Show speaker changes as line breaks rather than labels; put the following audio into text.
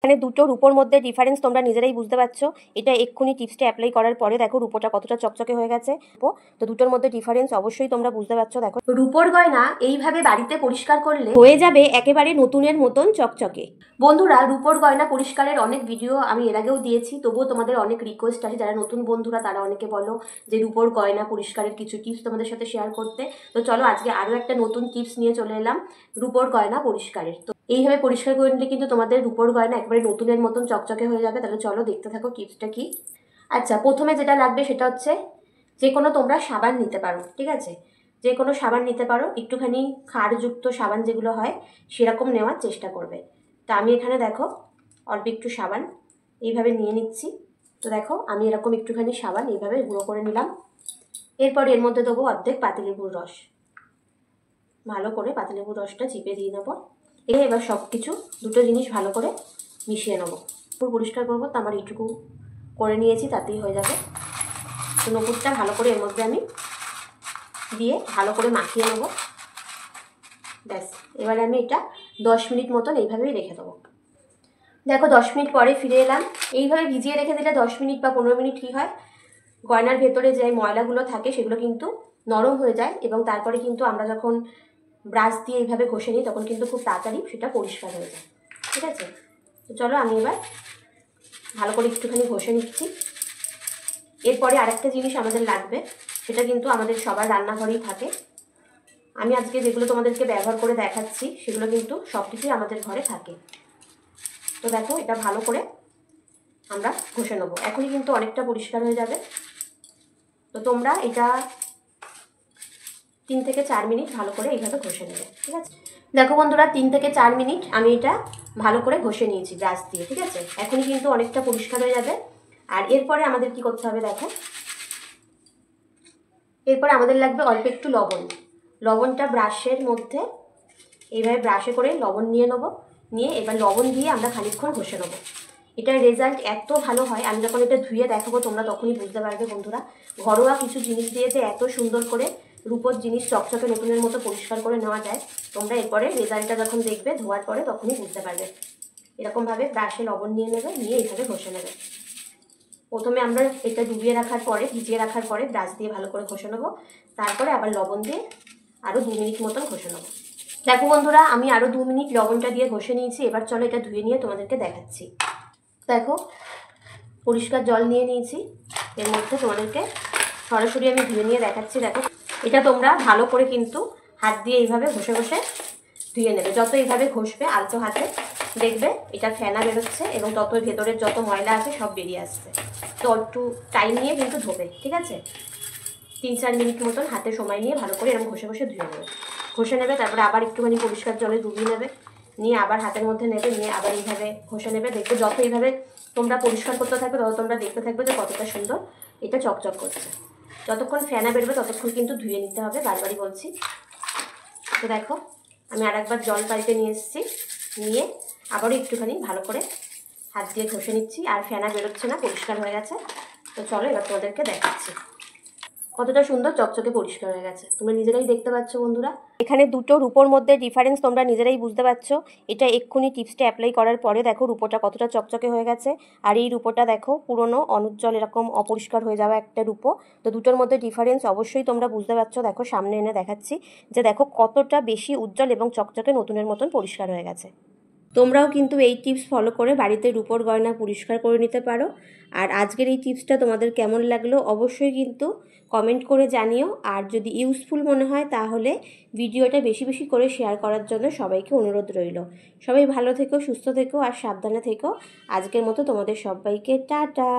এখানে দুটো রূপোর মধ্যে ডিফারেন্স তোমরা নিজেরাই বুঝতে পারছো। এটা এক্ষুনি টিপসটা অ্যাপ্লাই করার পরে দেখো রূপোটা কতটা চকচকে হয়ে গেছে। তো দুটোর মধ্যে ডিফারেন্স অবশ্যই তোমরা বুঝতে পারছো। দেখো রূপোর গয়না এইভাবে বাড়িতে পরিষ্কার করলে হয়ে যাবে একেবারে নতুনের মতন চকচকে। বন্ধুরা, রূপোর গয়না পরিষ্কারের অনেক ভিডিও আমি এর আগেও দিয়েছি, তবুও তোমাদের অনেক রিকোয়েস্ট আছে। যারা নতুন বন্ধুরা তারা অনেকে বলো যে রূপোর গয়না পরিষ্কারের কিছু টিপস তোমাদের সাথে শেয়ার করতে। তো চলো আজকে আরও একটা নতুন টিপস নিয়ে চলে এলাম রূপোর গয়না পরিষ্কারের। তো এইভাবে পরিষ্কার করে নিলে কিন্তু তোমাদের রূপোর গয়না একবারে নতুনের মতন চকচকে হয়ে যাবে। তাহলে চলো দেখতে থাকো টিপসটা কি। আচ্ছা, প্রথমে যেটা লাগবে সেটা হচ্ছে যে কোনো তোমরা সাবান নিতে পারো, ঠিক আছে? যে কোনো সাবান নিতে পারো, একটুখানি ক্ষারযুক্ত সাবান যেগুলো হয় সেরকম নেওয়ার চেষ্টা করবে। তা আমি এখানে দেখো অল্প একটু সাবান এইভাবে নিয়ে নিচ্ছি। তো দেখো আমি এরকম একটুখানি সাবান এইভাবে গুঁড়ো করে নিলাম। এরপর এর মধ্যে দেবো অর্ধেক পাতিলেবুর রস। ভালো করে পাতিলেবুর রসটা চিপে দিয়ে নেবো। এবার সব কিছু দুটো জিনিস ভালো করে মিশিয়ে নেবো। পুরো পরিষ্কার করবো, তো আমার এইটুকু করে নিয়েছি, তাতেই হয়ে যাবে। তো নপুরটা ভালো করে এর মধ্যে আমি দিয়ে ভালো করে মাখিয়ে নেবো। ব্যাস, এবারে আমি এটা 10 মিনিট মতন এইভাবেই রেখে দেবো। দেখো 10 মিনিট পরে ফিরে এলাম। এইভাবে ভিজিয়ে রেখে দিলে 10 মিনিট বা 15 মিনিট কী হয়, গয়নার ভেতরে যে ময়লাগুলো থাকে সেগুলো কিন্তু নরম হয়ে যায়, এবং তারপরে কিন্তু আমরা যখন ব্রাশ দিয়ে এইভাবে ঘষে নিই তখন কিন্তু খুব তাড়াতাড়ি সেটা পরিষ্কার হয়ে যায়, ঠিক আছে? তো চলো আমি এবার ভালো করে একটুখানি ঘষে নিচ্ছি। এরপরে আরেকটা জিনিস আমাদের লাগবে, সেটা কিন্তু আমাদের সবার রান্নাঘরেই থাকে। আমি আজকে যেগুলো তোমাদেরকে ব্যবহার করে দেখাচ্ছি সেগুলো কিন্তু সব কিছুই আমাদের ঘরে থাকে। তো দেখো এটা ভালো করে আমরা ঘষে নেবো। এখনই কিন্তু অনেকটা পরিষ্কার হয়ে যাবে। তো তোমরা এটা 3 থেকে 4 মিনিট ভালো করে এইভাবে ঘষে নেবে, ঠিক আছে? দেখো বন্ধুরা, 3 থেকে 4 মিনিট আমি এটা ভালো করে ঘষে নিয়েছি ব্রাশ দিয়ে, ঠিক আছে? এখনই কিন্তু অনেকটা পরিষ্কার হয়ে যাবে। আর এরপরে আমাদের কি করতে হবে দেখো, এরপরে আমাদের লাগবে অল্প একটু লবণ। লবণটা ব্রাশের মধ্যে এইভাবে ব্রাশে করে লবণ নিয়ে নেবো। নিয়ে এবার লবণ দিয়ে আমরা খানিকক্ষণ ঘষে নেবো। এটার রেজাল্ট এত ভালো হয়, আমি যখন এটা ধুয়ে দেখাবো তোমরা তখনই বুঝতে পারবে বন্ধুরা। ঘরোয়া কিছু জিনিস দিয়ে যে এত সুন্দর করে রূপোর জিনিস চকচকে নতুনের মতো পরিষ্কার করে নেওয়া যায়, তোমরা এরপরে রেজাল্টটা যখন দেখবে ধোয়ার পরে তখনই বুঝতে পারবে। এরকমভাবে ব্রাশে লবণ নিয়ে নেবে, নিয়ে এইভাবে ঘষে নেবে। প্রথমে আমরা এটা ডুবিয়ে রাখার পরে, ভিজিয়ে রাখার পরে ব্রাশ দিয়ে ভালো করে ঘষে নেবো। তারপরে আবার লবণ দিয়ে আরও 2 মিনিট মতন ঘষে নেবো। দেখো বন্ধুরা, আমি আরও 2 মিনিট লবণটা দিয়ে ঘষে নিয়েছি। এবার চলো এটা ধুয়ে নিয়ে তোমাদেরকে দেখাচ্ছি। দেখো পরিষ্কার জল নিয়ে নিয়েছি, এর মধ্যে তোমাদেরকে সরাসরি আমি ধুয়ে নিয়ে দেখাচ্ছি। দেখো এটা তোমরা ভালো করে কিন্তু হাত দিয়ে এইভাবে ঘষে ঘষে ধুয়ে নেবে। যত এইভাবে ঘষবে আলতো হাতে, দেখবে এটা ফেনা বেরোচ্ছে এবং তত ভেতরের যত ময়লা আছে সব বেরিয়ে আসছে। তো একটু টাইম নিয়ে কিন্তু ধোবে, ঠিক আছে? 3-4 মিনিট মতন হাতে সময় নিয়ে ভালো করে এরকম ঘষে ঘষে ধুয়ে নেবে। ঘষে নেবে, তারপরে আবার একটুখানি পরিষ্কার জলে ডুবিয়ে নেবে, নিয়ে আবার হাতের মধ্যে নেবে, নিয়ে আবার এইভাবে ঘষে নেবে। দেখবে যত এইভাবে তোমরা পরিষ্কার করতে থাকবে তত তোমরা দেখতে থাকবে যে কতটা সুন্দর এটা চকচক করছে। যতক্ষণ ফেনা বেরোবে ততক্ষণ কিন্তু ধুয়ে নিতে হবে, বারবারই বলছি। তো দেখো আমি আরেকবার জল পাল্টে নিয়ে এসেছি, নিয়ে আবারও একটুখানি ভালো করে হাত দিয়ে ঘষে নিচ্ছি। আর ফেনা বেরোচ্ছে না, পরিষ্কার হয়ে গেছে। তো চলো এবার তোমাদেরকে দেখাচ্ছি কতটা সুন্দর চকচকে পরিষ্কার হয়ে গেছে। তোমরা নিজেরাই দেখতে পাচ্ছ বন্ধুরা। এখানে দুটো রূপোর মধ্যে ডিফারেন্স তোমরা নিজেরাই বুঝতে পারছো। এটা এক্ষুনি টিপসটা অ্যাপ্লাই করার পরে দেখো রূপোটা কতটা চকচকে হয়ে গেছে। আর এই রূপোটা দেখো পুরনো অনুজ্জ্বল এরকম অপরিষ্কার হয়ে যাওয়া একটা রূপো। তো দুটোর মধ্যে ডিফারেন্স অবশ্যই তোমরা বুঝতে পারছো। দেখো সামনে এনে দেখাচ্ছি যে দেখো কতটা বেশি উজ্জ্বল এবং চকচকে নতুনের মতন পরিষ্কার হয়ে গেছে। তোমরাও কিন্তু এই টিপস ফলো করে বাড়িতে রূপোর গয়না পরিষ্কার করে নিতে পারো। আর আজকের এই টিপসটা তোমাদের কেমন লাগলো অবশ্যই কিন্তু কমেন্ট করে জানিও। আর যদি ইউজফুল মনে হয় তাহলে ভিডিওটা বেশি বেশি করে শেয়ার করার জন্য সবাইকে অনুরোধ রইল। সবাই ভালো থেকো, সুস্থ থেকো আর সাবধানে থেকো। আজকের মতো তোমাদের সবাইকে টাটা।